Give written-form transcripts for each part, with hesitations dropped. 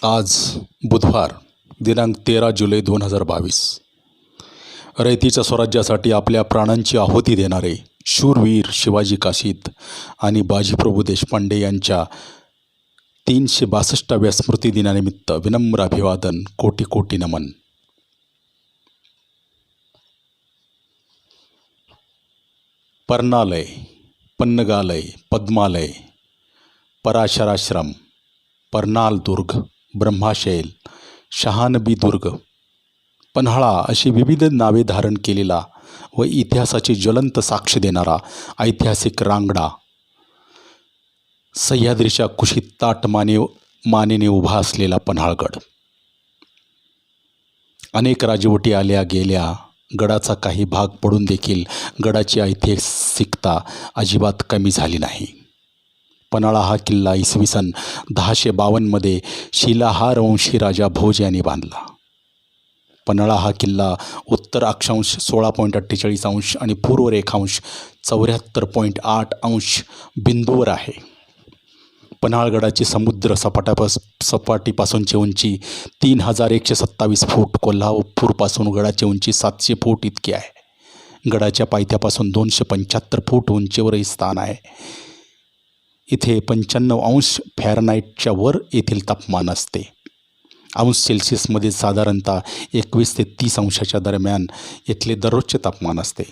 आज बुधवार दिनांक 13 जुलै 2022 रयतेच्या स्वराज्यासाठी आपल्या प्राणांची आहुती देणारे शूरवीर शिवाजी काशीद आणि बाजीप्रभू देशपांडे यांच्या 362व्या स्मृतिदिनानिमित्त विनम्र अभिवादन, कोटी कोटी नमन. पर्णालय, पन्नगालय, पद्मालय, पराशराश्रम, पर्नाल दुर्ग, ब्रह्माशैल, शहानबी दुर्ग, पन्हाळा अशी विविध नावे धारण केलेला व इतिहासाची ज्वलंत साक्ष देणारा ऐतिहासिक रांगडा सह्याद्रीच्या कुशीत ताट मानेने उभा असलेला पन्हाळगड. अनेक राजवटी आल्या गेल्या, गडाचा काही भाग पडून देखील गडाची ऐतिहासिकता अजिबात कमी झाली नाही. पन्हाळा हा किल्ला इसवी सन 1052मध्ये शिलाहार वंशी राजा भोज यांनी बांधला. पन्हाळा हा किल्ला उत्तर अक्षांश 16.48 अंश आणि पूर्व रेखांश 74.8 अंश बिंदूवर आहे. पन्हाळगडाची समुद्र सपाटीपासूनची उंची 3127 फूट, कोल्हापूरपासून गडाची उंची 700 फूट इतकी आहे. गडाच्या पायथ्यापासून 275 फूट उंचीवर हे स्थान आहे. इथे 95 अंश फॅरनाईटच्या वर येथील तापमान असते. अंश सेल्सिअसमध्ये साधारणतः 21 ते 30 अंशाच्या दरम्यान इथले दररोजचे तापमान असते.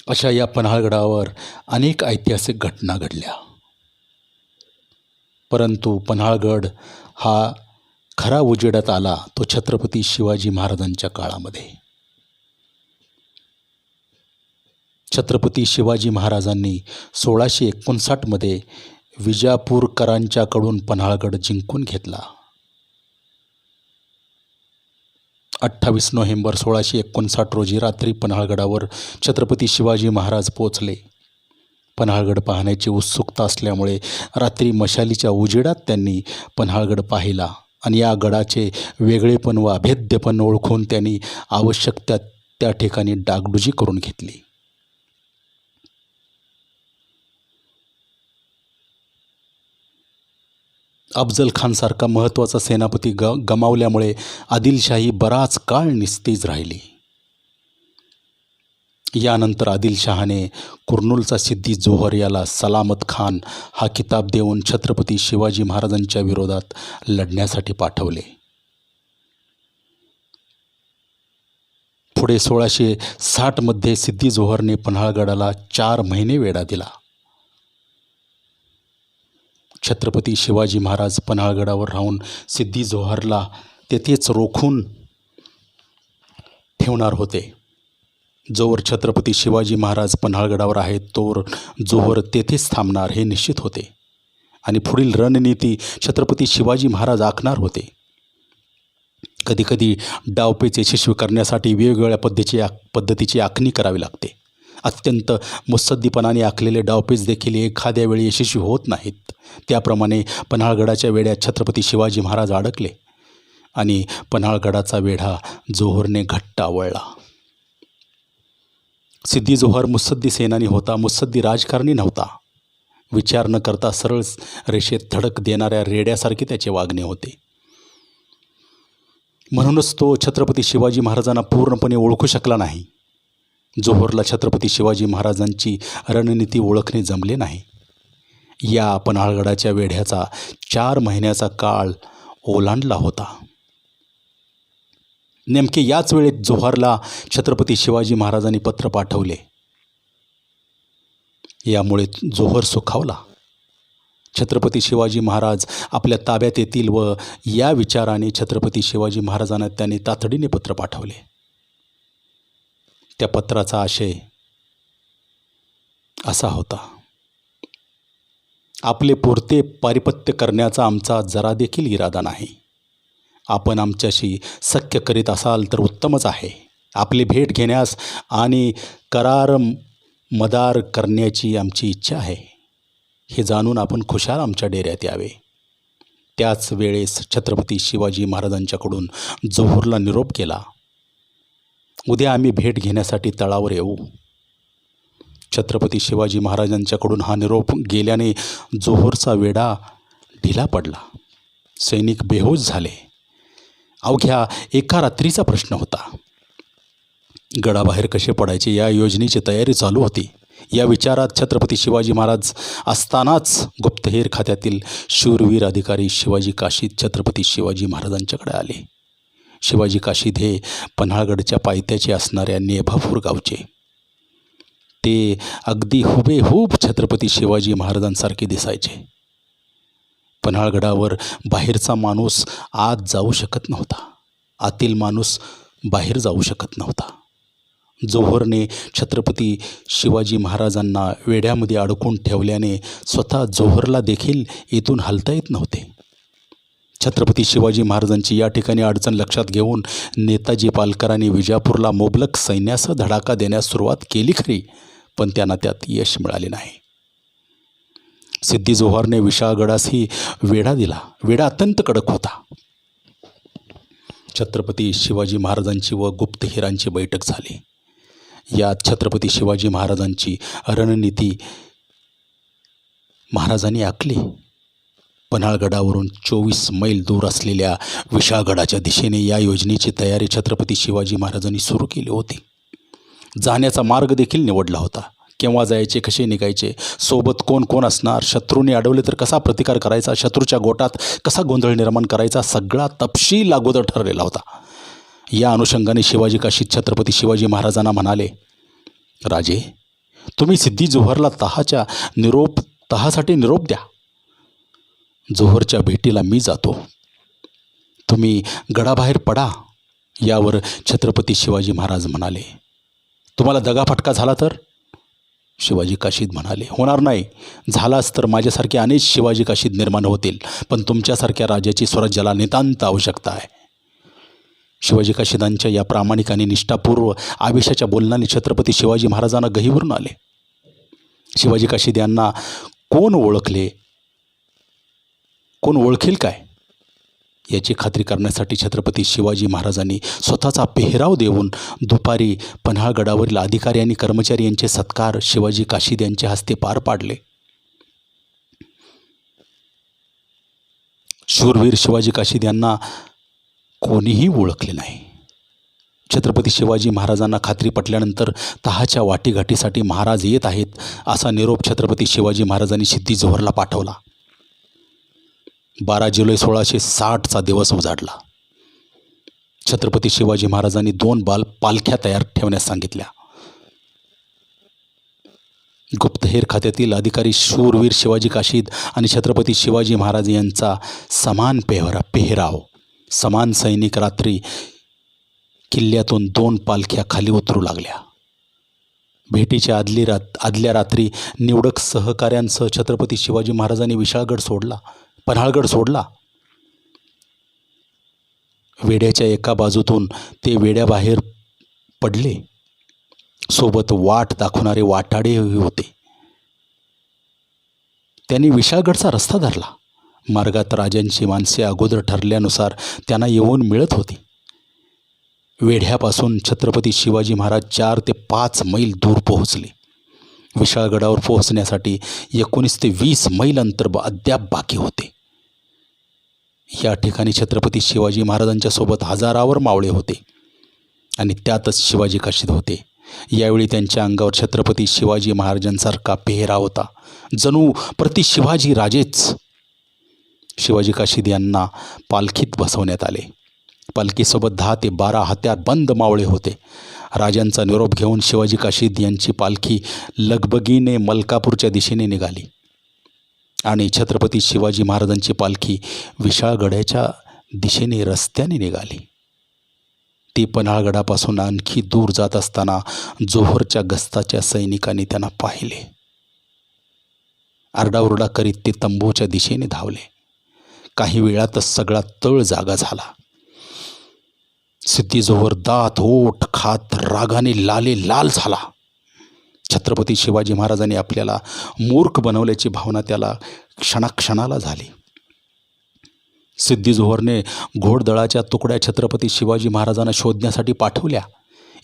अशा या पन्हाळगडावर अनेक ऐतिहासिक घटना घडल्या, परंतु पन्हाळगड हा खरा उजेडात आला तो छत्रपती शिवाजी महाराजांच्या काळामध्ये. छत्रपती शिवाजी महाराजांनी 1659मध्ये विजापूरकरांच्याकडून पन्हाळगड जिंकून घेतला. 28 नोव्हेंबर 1659 रोजी रात्री पन्हाळगडावर छत्रपती शिवाजी महाराज पोचले. पन्हाळगड पाहण्याची उत्सुकता असल्यामुळे रात्री मशालीच्या उजेडात त्यांनी पन्हाळगड पाहिला आणि या गडाचे वेगळेपण व अभेद्यपण ओळखून त्यांनी आवश्यक त्या ठिकाणी डागडुजी करून घेतली. अफजल खानसारखा महत्त्वाचा सेनापती गमावल्यामुळे आदिलशाही बराच काळ निस्तेज राहिली. यानंतर आदिलशहाने कुर्नूलचा सिद्दी जोहर याला सलामत खान हा किताब देऊन छत्रपती शिवाजी महाराजांच्या विरोधात लढण्यासाठी पाठवले. पुढे 1660मध्ये सिद्दी जोहरने पन्हाळगडाला 4 महिने वेढा दिला. छत्रपती शिवाजी महाराज पन्हाळगडावर राहून सिद्दी जोहरला तेथेच रोखून ठेवणार होते. जोवर छत्रपती शिवाजी महाराज पन्हाळगडावर आहेत तोवर जोहर तेथेच थांबणार हे निश्चित होते आणि पुढील रणनीती छत्रपती शिवाजी महाराज आखणार होते. कधीकधी डावपेच यशस्वी करण्यासाठी वेगवेगळ्या पद्धतीची आखणी करावी लागते. अत्यंत मुत्सद्दीपणाने आखलेले डावपेच देखील एखाद्या वेळी यशस्वी होत नाहीत. त्याप्रमाणे पन्हाळगडाच्या वेढ्यात छत्रपती शिवाजी महाराज अडकले आणि पन्हाळगडाचा वेढा जोहरने घट्ट आवळला. सिद्दी जोहर मुत्सद्दी सेनानी होता, मुत्सद्दी राजकारणी नव्हता. विचार न करता सरळ रेषेत धडक देणाऱ्या रेड्यासारखे त्याचे वागणे होते. म्हणूनच तो छत्रपती शिवाजी महाराजांना पूर्णपणे ओळखू शकला नाही. जोहरला छत्रपती शिवाजी महाराजांची रणनीती ओळखणे जमले नाही. या पन्हाळगडाच्या वेढ्याचा 4 महिन्याचा काळ ओलांडला होता. नेमके याच वेळेत जोहरला छत्रपती शिवाजी महाराजांनी पत्र पाठवले. यामुळे जोहर सुखावला. छत्रपती शिवाजी महाराज आपल्या ताब्यात येतील व या विचाराने छत्रपती शिवाजी महाराजांना त्यांनी तातडीने पत्र पाठवले. त्या पत्राचा आशय असा होता: आपले पुरते पारिपत्य करण्याचा आमचा जरा देखील इरादा नाही. आपण आमच्याशी सख्य करीत असाल तर उत्तमच आहे. आपली भेट घेण्यास आणि करार मदार करण्याची आमची इच्छा आहे. हे जाणून आपण खुशाल आमच्या डेऱ्यात यावे. त्याच वेळेस छत्रपती शिवाजी महाराजांच्याकडून जोहरला निरोप केला: उद्या आम्ही भेट घेण्यासाठी तळावर येऊ. छत्रपती शिवाजी महाराजांच्याकडून हा निरोप गेल्याने जोहोरचा वेढा ढिला पडला. सैनिक बेहोश झाले. अवघ्या एका रात्रीचा प्रश्न होता. गडाबाहेर कसे पडायचे या योजनेची तयारी चालू होती. या विचारात छत्रपती शिवाजी महाराज असतानाच गुप्तहेर खात्यातील शूरवीर अधिकारी शिवाजी काशीद छत्रपती शिवाजी महाराजांच्याकडे आले. शिवाजी काशीद हे पन्हाळगडच्या पायथ्याचे असणाऱ्या नेभापूर गावचे. ते अगदी हुबेहूब छत्रपती शिवाजी महाराजांसारखे दिसायचे. पन्हाळगडावर बाहेरचा माणूस आत जाऊ शकत नव्हता. आतील माणूस बाहेर जाऊ शकत नव्हता. जोहोरने छत्रपती शिवाजी महाराजांना वेढ्यामध्ये अडकून ठेवल्याने स्वतः जोहोरला देखील इथून हलता येत नव्हते. छत्रपती शिवाजी महाराजांची या ठिकाणी अडचण लक्षात घेऊन नेताजी पालकरांनी विजापूरला मुबलक सैन्यासह धडाका देण्यास सुरुवात केली खरी, पण त्यांना त्यात यश मिळाले नाही. सिद्दी जोहरने विशाळगडासही वेढा दिला. वेढा अत्यंत कडक होता. छत्रपती शिवाजी महाराजांची व गुप्तहेरांची बैठक झाली. यात छत्रपती शिवाजी महाराजांची रणनीती महाराजांनी आखली. पन्हाळगडावरून 24 मैल दूर असलेल्या विशाळगडाच्या दिशेने या योजनेची तयारी छत्रपती शिवाजी महाराजांनी सुरू केली होती. जाण्याचा मार्ग देखील निवडला होता. केव्हा जायचे, कसे निघायचे, सोबत कोण कोण असणार, शत्रूने अडवले तर कसा प्रतिकार करायचा, शत्रूच्या गोटात कसा गोंधळ निर्माण करायचा, सगळा तपशील अगोदर ठरलेला होता. या अनुषंगाने शिवाजी काशीद छत्रपती शिवाजी महाराजांना म्हणाले, राजे, तुम्ही सिद्दी जोहरला तहासाठी निरोप द्या. जोहरच्या भेटीला मी जातो. तुम्ही गडाबाहेर पडा. यावर छत्रपती शिवाजी महाराज म्हणाले, तुम्हाला दगाफटका झाला तर? शिवाजी काशीद म्हणाले, होणार नाही. झालाच तर माझ्यासारखे अनेक शिवाजी काशीद निर्माण होतील, पण तुमच्यासारख्या राजाची स्वराज्याला नितांत आवश्यकता आहे. शिवाजी काशीदांच्या या प्रामाणिक आणि निष्ठापूर्व आवेशाच्या बोलण्याने छत्रपती शिवाजी महाराजांना गहिवरून आले. शिवाजी काशीद यांना कोण ओळखेल काय याची खात्री करण्यासाठी छत्रपती शिवाजी महाराजांनी स्वतःचा पेहराव देऊन दुपारी पन्हाळगडावरील अधिकारी आणि कर्मचारी यांचे सत्कार शिवाजी काशीद यांच्या हस्ते पार पाडले. शूरवीर शिवाजी काशीद यांना कोणीही ओळखले नाही. छत्रपती शिवाजी महाराजांना खात्री पटल्यानंतर तहाच्या वाटीघाटीसाठी महाराज येत आहेत असा निरोप छत्रपती शिवाजी महाराजांनी सिद्दी जोहरला पाठवला. 12 जुलै 1660चा दिवस उजाडला. छत्रपती शिवाजी महाराजांनी 2 पालख्या तयार ठेवण्यास सांगितल्या. गुप्तहेर खात्यातील अधिकारी शूरवीर शिवाजी काशीद आणि छत्रपती शिवाजी महाराज यांचा समान पेहराव. समान सैनिक रात्री किल्ल्यातून 2 पालख्या खाली उतरू लागल्या. भेटीच्या आदल्या रात्री निवडक सहकाऱ्यांसह छत्रपती शिवाजी महाराजांनी पन्हाळगड सोडला. वेड्याच्या एका बाजूतून ते वेड्याबाहेर पडले. सोबत वाट दाखवणारे वाटाडे होते. त्यांनी विशाळगडचा रस्ता धरला. मार्गात राजांची माणसे अगोदर ठरल्यानुसार त्यांना येऊन मिळत होती. वेढ्यापासून छत्रपती शिवाजी महाराज 4 ते 5 मैल दूर पोहोचले. विशाळगडावर पोहोचण्यासाठी 19 ते 20 मैल अंतर अद्याप बाकी होते. या ठिकाणी छत्रपती शिवाजी महाराजांच्या सोबत हजारावर मावळे होते आणि त्यातच शिवाजी काशीद होते. यावेळी त्यांच्या अंगावर छत्रपती शिवाजी महाराजांसारखा पेहराव होता, जणू प्रति शिवाजी राजेच. शिवाजी काशीद यांना पालखीत बसवण्यात आले. पालखीसोबत 10 ते 12 हत्यारबंद मावळे होते. राजांचा निरोप घेऊन शिवाजी काशीद यांची पालखी लगबगीने मलकापूरच्या दिशेने निघाली आणि छत्रपती शिवाजी महाराजांची पालखी विशाळगडाच्या दिशेने रस्त्याने निघाली. ती पन्हाळगडापासून आणखी दूर जात असताना जोहरच्या गस्ताच्या सैनिकांनी त्यांना पाहिले. आरडाओरडा करीत ते तंबूच्या दिशेने धावले. काही वेळातच सगळा तळ जागा झाला. सिद्दी जोहर दात ओठ खात रागाने लाल झाला. छत्रपती शिवाजी महाराजांनी आपल्याला मूर्ख बनवल्याची भावना त्याला क्षणाला झाली. सिद्दी जोहरने घोडदळाच्या तुकड्या छत्रपती शिवाजी महाराजांना शोधण्यासाठी पाठवल्या.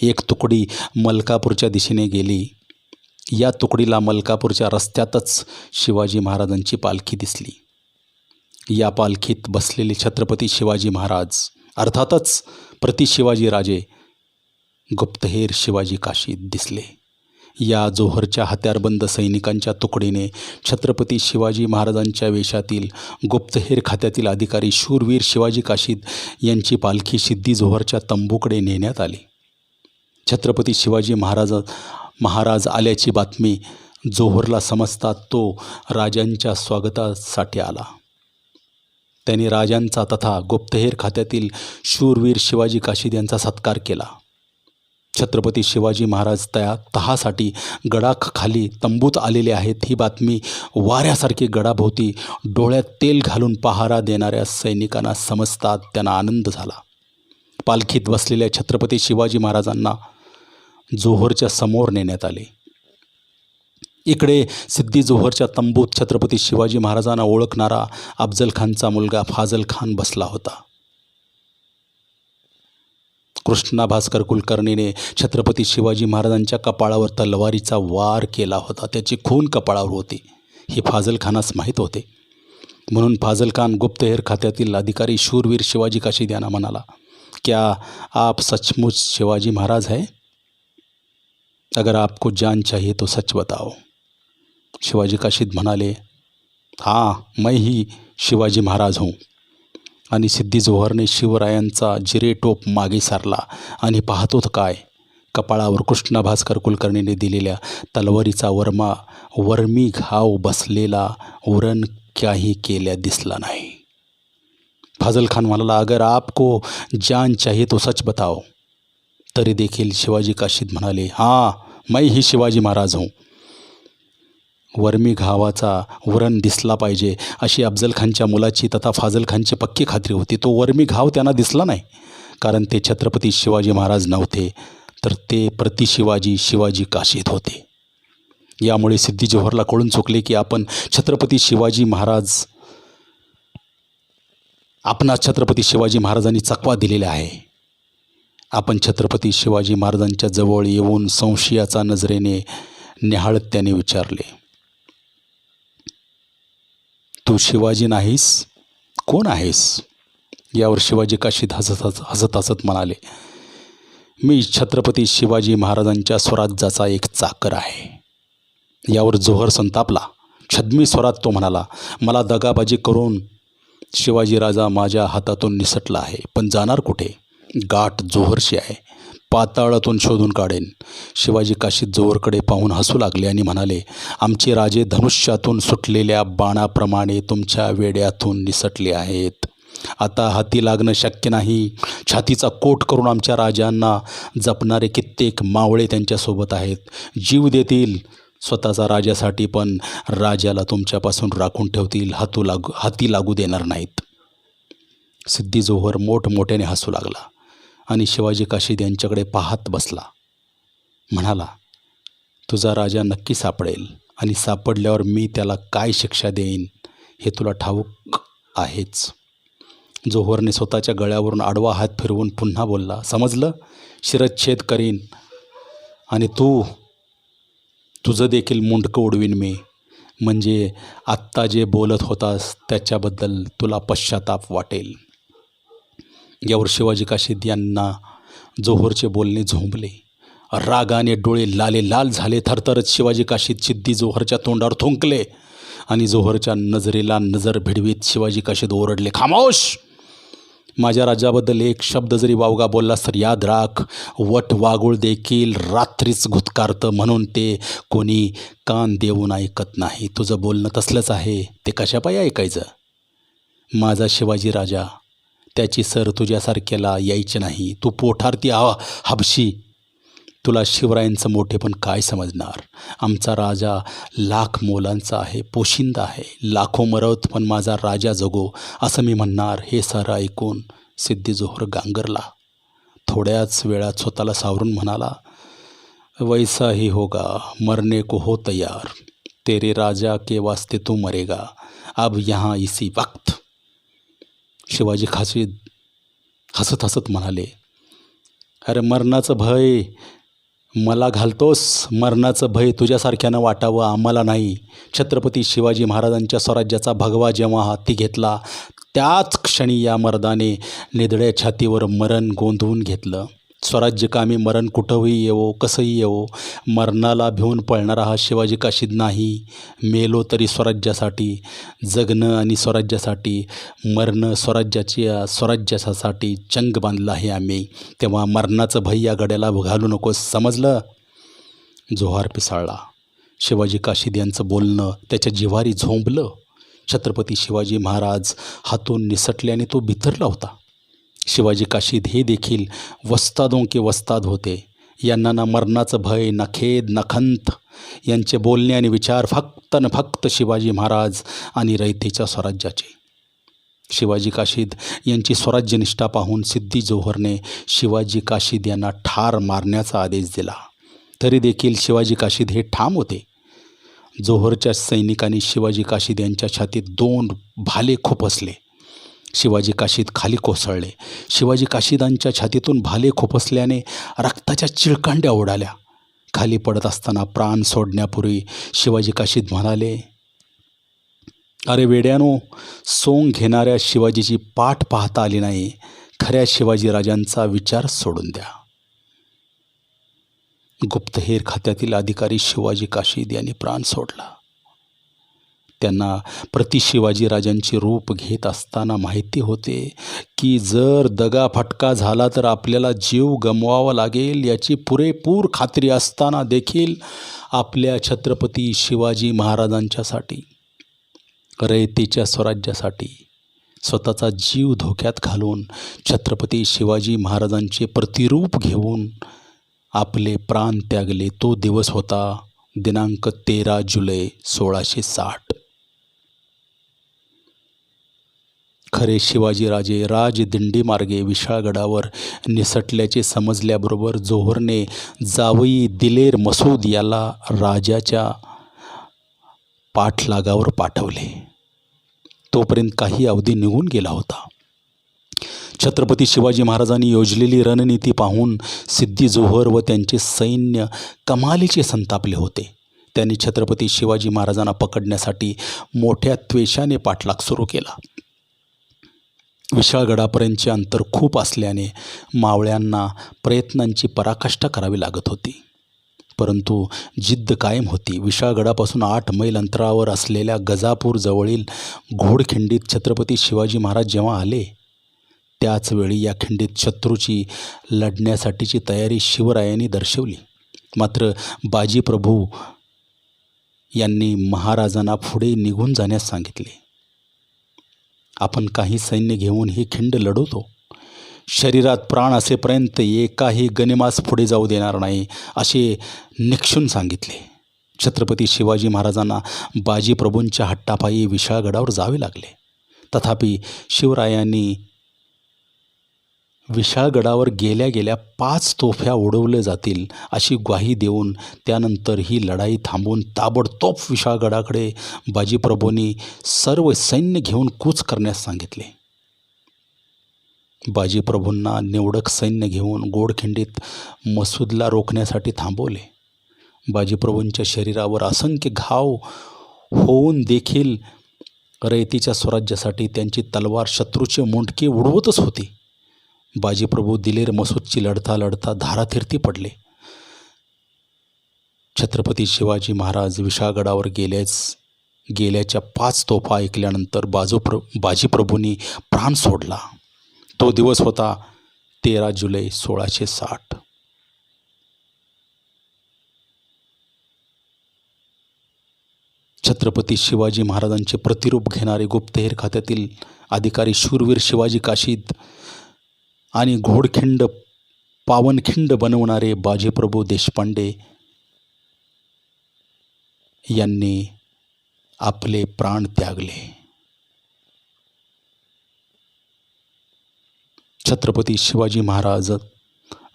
एक तुकडी मलकापूरच्या दिशेने गेली या तुकडीला मलकापूरच्या रस्त्यातच शिवाजी महाराजांची पालखी दिसली. या पालखीत बसलेले छत्रपती शिवाजी महाराज, अर्थातच प्रति शिवाजीराजे गुप्तहेर शिवाजी काशीद दिसले. या जोहरच्या हत्यारबंद सैनिकांच्या तुकडीने छत्रपती शिवाजी महाराजांच्या वेशातील गुप्तहेर खात्यातील अधिकारी शूरवीर शिवाजी काशीद यांची पालखी सिद्धी जोहरच्या तंबूकडे नेण्यात आली. छत्रपती शिवाजी महाराज आल्याची बातमी जोहरला समजता तो राजांच्या स्वागतासाठी आला. त्यांनी राजांचा तथा गुप्तहेर खात्यातील शूरवीर शिवाजी काशीद यांचा सत्कार केला. छत्रपती शिवाजी महाराज तहासाठी गडाखाली तंबूत आलेले आहेत ही बातमी वाऱ्यासारखी गडाभोवती डोळ्यात तेल घालून पहारा देणाऱ्या सैनिकांना समजतात त्यांना आनंद झाला. पालखीत बसलेल्या छत्रपती शिवाजी महाराजांना जोहरच्या समोर नेण्यात आले. इकडे सिद्धी जोहरच्या तंबूत छत्रपती शिवाजी महाराजांना ओळखणारा अफजलखानचा मुलगा फाजलखान बसला होता. कृष्णा भास्कर कुलकर्णीने छत्रपती शिवाजी महाराजांच्या कपाळावर तलवारीचा वार केला होता. त्याची खून कपाळावर होती हे फाजलखानास माहीत होते. म्हणून फाजलखान गुप्तहेर खात्यातील अधिकारी शूरवीर शिवाजी काशीद यांना म्हणाला, क्या आप सचमुच शिवाजी महाराज है? अगर आपको जान चाहिए तो सच बताओ. शिवाजी काशीद म्हणाले, हाँ मैं ही शिवाजी महाराज हूँ. आणि सिद्धी जोहरने शिवरायांचा जिरेटोप मागे सारला आणि पाहतो काय, कपाळावर कृष्णा भास्कर कुलकर्णीने दिलेल्या तलवारीचा वर्मी घाव बसलेला उरण काही केल्या दिसला नाही. फाजलखान म्हणाला, अगर आपको जान चाहिए तो सच बताओ. तरी देखील शिवाजी काशीद म्हणाले, हाँ मैं ही शिवाजी महाराज हूँ. वर्मी घावाचा उरण दिसला पाहिजे अशी अफजलखानच्या मुलाची तथा फाजलखानची पक्की खात्री होती. तो वर्मी घाव त्यांना दिसला नाही, कारण ते छत्रपती शिवाजी महाराज नव्हते, तर ते प्रति शिवाजी काशीद होते. यामुळे सिद्धी जोहरला कळून चुकले की आपणास छत्रपती शिवाजी महाराजांनी चकवा दिलेला आहे. आपण छत्रपती शिवाजी महाराजांच्या जवळ येऊन संशयाचा नजरेने निहाळत त्याने विचारले, तू शिवाजी नाहीस, कोण आहेस? यावर शिवाजी काशीद हसत हसत म्हणाले, मी छत्रपती शिवाजी महाराजांच्या स्वराज्याचा एक चाकर आहे. यावर जोहर संतापला. छद्मी स्वरात तो म्हणाला, मला दगाबाजी करून शिवाजीराजा माझ्या हातातून निसटला आहे, पण जाणार कुठे? गाठ जोहरशी आहे, पाताळातून शोधून काढेन. शिवाजी काशीद जोहरकडे पाहून हसू लागले आणि म्हणाले, आमचे राजे धनुष्यातून सुटलेल्या बाणाप्रमाणे तुमच्या वेड्यातून निसटले आहेत. आता हाती लागणं शक्य नाही. छातीचा कोट करून आमच्या राजांना जपणारे कित्येक मावळे त्यांच्यासोबत आहेत. जीव देतील स्वतःचा राजासाठी, पण राजाला तुमच्यापासून राखून ठेवतील, हाती लागू देणार नाहीत. सिद्धी जोहर मोठमोठ्याने हसू लागला आणि शिवाजी काशीद यांच्याकडे पाहत बसला. म्हणाला, तुझा राजा नक्की सापडेल आणि सापडल्यावर मी त्याला काय शिक्षा देईन हे तुला ठाऊक आहेच. जोहरने स्वतःच्या गळ्यावरून आडवा हात फिरवून पुन्हा बोलला, समजलं? शिरच्छेद करीन आणि तुझं देखील मुंडकं उडवीन मी. म्हणजे आत्ता जे बोलत होतास त्याच्याबद्दल तुला पश्चाताप वाटेल. यावर शिवाजी काशीद यांना जोहरचे बोलणे झोंबले. रागाने डोळे लाल झाले. थरथरत शिवाजी काशीद सिद्धी जोहरच्या तोंडावर थुंकले आणि जोहरच्या नजरेला नजर भिडवीत शिवाजी काशीद ओरडले, खामोश! माझ्या राजाबद्दल एक शब्द जरी वावगा बोललास तर याद राख, वट वागुळ देखील रात्रीच घुतकारतं, म्हणून ते कोणी कान देऊन ऐकत नाही. तुझं बोलणं तसलंच आहे, ते कशापायी ऐकायचं? माझा शिवाजी राजा, त्याची सर तुझ्यासारख्याला यायची नाही. तू पोठारती हबशी. तुला शिवरायांचं मोठेपण काय समजणार? आमचा राजा लाख मोलांचा आहे, पोशिंदा आहे. लाखो मरत पण माझा राजा जगो असं मी म्हणणार. हे सारं ऐकून सिद्धी जोहर गांगरला. थोड्याच वेळात स्वतःला सावरून म्हणाला, वैसा ही होगा, मरने को हो तैयार. तेरे राजा के वास्ते तू मरेगा, अब यहाँ इसी वक्त. शिवाजी काशीद हसत हसत म्हणाले, अरे मरणाचं भय मला घालतोस मरणाचं भय, तुझ्यासारख्यानं वाटावं आम्हाला नाही. छत्रपती शिवाजी महाराजांच्या स्वराज्याचा भगवा जेव्हा हाती घेतला त्याच क्षणी या मर्दाने निधड्या छातीवर मरण गोंधवून घेतलं. स्वराज्यकामी मरण कुठंही येवो कसंही येवो, मरणाला भिवून पळणारा हा शिवाजी काशीद नाही. मेलो तरी स्वराज्यासाठी, जगणं आणि स्वराज्यासाठी, मरणं स्वराज्यासाठी चंग बांधला आहे आम्ही. तेव्हा मरणाचं भय या गड्याला घालू नकोस, समजलं. जोहार पिसाळला. शिवाजी काशीद यांचं बोलणं त्याच्या जिव्हारी झोंबलं. छत्रपती शिवाजी महाराज हातून निसटल्याने तो बिथरला होता. शिवाजी काशीद हे देखील वस्तादों के वस्ताद होते. यांना ना मरणाचं भय, ना खेद, ना खंत. यांचे बोलणे आणि विचार फक्त न फक्त शिवाजी महाराज आणि रयतेच्या स्वराज्याचे. शिवाजी काशीद यांची स्वराज्यनिष्ठा पाहून सिद्दी जोहरने शिवाजी काशीद यांना ठार मारण्याचा आदेश दिला. तरी देखील शिवाजी काशीद हे ठाम होते. जोहरच्या सैनिकांनी शिवाजी काशीद यांच्या छातीत 2 भाले खुपसले. शिवाजी काशीद खाली कोसळले. शिवाजी काशीदांच्या छातीतून भाले खुपसल्याने रक्ताच्या चिळकांड्या उडाल्या. खाली पडत असताना प्राण सोडण्यापूर्वी शिवाजी काशीद म्हणाले, अरे वेड्यानो, सोंग घेणाऱ्या शिवाजीची पाठ पाहता आली नाही. खऱ्या शिवाजीराजांचा विचार सोडून द्या. गुप्तहेर खात्यातील अधिकारी शिवाजी काशीद यांनी प्राण सोडला. त्यांना प्रति शिवाजीराजांचे रूप घेत असताना माहिती होते की जर दगाफटका झाला तर आपल्याला जीव गमवावा लागेल याची पुरेपूर खात्री असताना देखील आपल्या छत्रपती शिवाजी महाराजांच्यासाठी, रयतेच्या स्वराज्यासाठी स्वतःचा जीव धोक्यात घालून छत्रपती शिवाजी महाराजांचे प्रतिरूप घेऊन आपले प्राण त्यागले. तो दिवस होता दिनांक 13 जुलै 1660. खरे शिवाजीराजे राजदिंडीमार्गे विशाळगडावर निसटल्याचे समजल्याबरोबर जोहरने जावई दिलेर मसूद याला राजाच्या पाठलागावर पाठवले. तोपर्यंत काही अवधी निघून गेला होता. छत्रपती शिवाजी महाराजांनी योजलेली रणनीती पाहून सिद्दी जोहर व त्यांचे सैन्य कमालीचे संतापले होते. त्यांनी छत्रपती शिवाजी महाराजांना पकडण्यासाठी मोठ्या त्वेषाने पाठलाग सुरू केला. विशाळगडापर्यंतचे अंतर खूप असल्याने मावळ्यांना प्रयत्नांची पराकाष्ठा करावी लागत होती. परंतु जिद्द कायम होती. विशाळगडापासून 8 मैल अंतरावर असलेल्या गजापूर जवळील घोडखिंडीत छत्रपती शिवाजी महाराज जेव्हा आले त्याचवेळी या खिंडीत शत्रूची लढण्यासाठीची तयारी शिवरायांनी दर्शवली. मात्र बाजीप्रभू यांनी महाराजांना पुढे निघून जाण्यास सांगितले. आपण काही सैन्य घेऊन ही खिंड लढवतो. शरीरात प्राण असेपर्यंत एकाही गनिमास पुढे जाऊ देणार नाही असे निक्षून सांगितले. छत्रपती शिवाजी महाराजांना बाजीप्रभूंच्या हट्टापायी विशाळगडावर जावे लागले. तथापि शिवरायांनी विशाळगडावर गेल्या गेल्या 5 तोफ्या उडवल्या जातील अशी ग्वाही देऊन त्यानंतर ही लढाई थांबवून ताबडतोब विशाळगडाकडे बाजीप्रभूंनी सर्व सैन्य घेऊन कूच करण्यास सांगितले. बाजीप्रभूंना निवडक सैन्य घेऊन गोडखिंडीत मसूदला रोखण्यासाठी थांबवले. बाजीप्रभूंच्या शरीरावर असंख्य घाव होऊन देखील रयतेच्या स्वराज्यासाठी त्यांची तलवार शत्रूचे मुंडके उडवतच होती. बाजीप्रभू दिलेर मसूदची लढता लढता धारातीर्थी पडले. छत्रपती शिवाजी महाराज विशाळगडावर गेल्याच्या 5 तोफा ऐकल्यानंतर बाजीप्रभूंनी प्राण सोडला. तो दिवस होता 13 जुलै 1660. छत्रपती शिवाजी महाराजांचे प्रतिरूप घेणारे गुप्तहेर खात्यातील अधिकारी शूरवीर शिवाजी काशीद आणि घोडखिंड पावनखिंड बनवणारे बाजीप्रभू देशपांडे यांनी आपले प्राण त्यागले. छत्रपती शिवाजी महाराज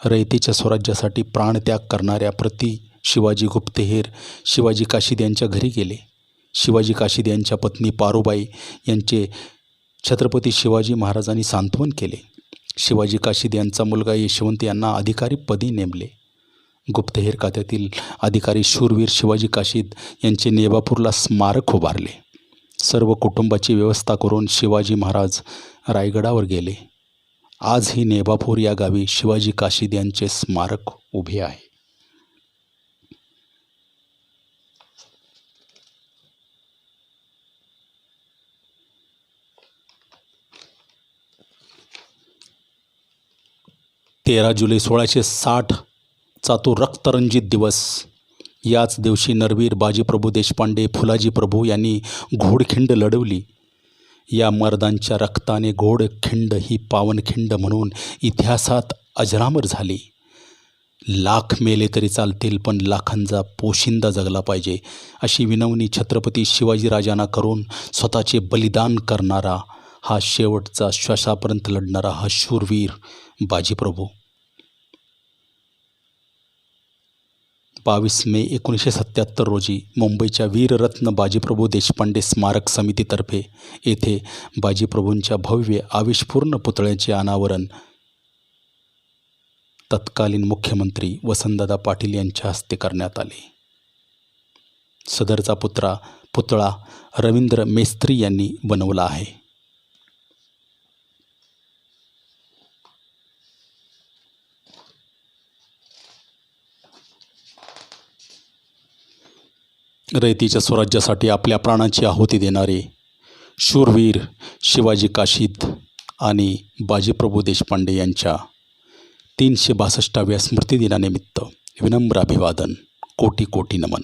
रयतेच्या स्वराज्यासाठी प्राणत्याग करणाऱ्या प्रति शिवाजी गुप्तहेर शिवाजी काशीद यांच्या घरी गेले. शिवाजी काशीद यांच्या पत्नी पारुबाई यांचे छत्रपती शिवाजी महाराजांनी सांत्वन केले. शिवाजी काशीद यांचा मुलगा यशवंत यांना अधिकारीपदी नेमले. गुप्तहेर खात्यातील अधिकारी शूरवीर शिवाजी काशीद यांचे नेवापूरला स्मारक उभारले. सर्व कुटुंबाची व्यवस्था करून शिवाजी महाराज रायगडावर गेले. आजही नेवापूर या गावी शिवाजी काशीद यांचे स्मारक उभे आहे. तेरा जुलै 1660चा तो रक्तरंजित दिवस. याच दिवशी नरवीर बाजीप्रभू देशपांडे फुलाजी प्रभू यांनी घोडखिंड लढवली. या मर्दांच्या रक्ताने घोडखिंड ही पावनखिंड म्हणून इतिहासात अजरामर झाली. लाख मेले तरी चालतील, पण लाखांचा पोशिंदा जगला पाहिजे, अशी विनवणी छत्रपती शिवाजीराजांना करून स्वतःचे बलिदान करणारा, हा शेवटचा श्वासापर्यंत लढणारा हा शूरवीर बाजीप्रभू. 22 मे 1977 रोजी मुंबईच्या वीररत्न बाजीप्रभू देशपांडे स्मारक समितीतर्फे येथे बाजीप्रभूंच्या भव्य आवेशपूर्ण पुतळ्याचे अनावरण तत्कालीन मुख्यमंत्री वसंतदादा पाटील यांच्या हस्ते करण्यात आले. सदरचा पुतळा रवींद्र मेस्त्री यांनी बनवला आहे. रयतेच्या स्वराज्यासाठी आपल्या प्राणाची आहुती देणारे शूरवीर शिवाजी काशीद आणि बाजीप्रभू देशपांडे यांच्या 362व्या स्मृतिदिनानिमित्त विनम्र अभिवादन. कोटी कोटी नमन.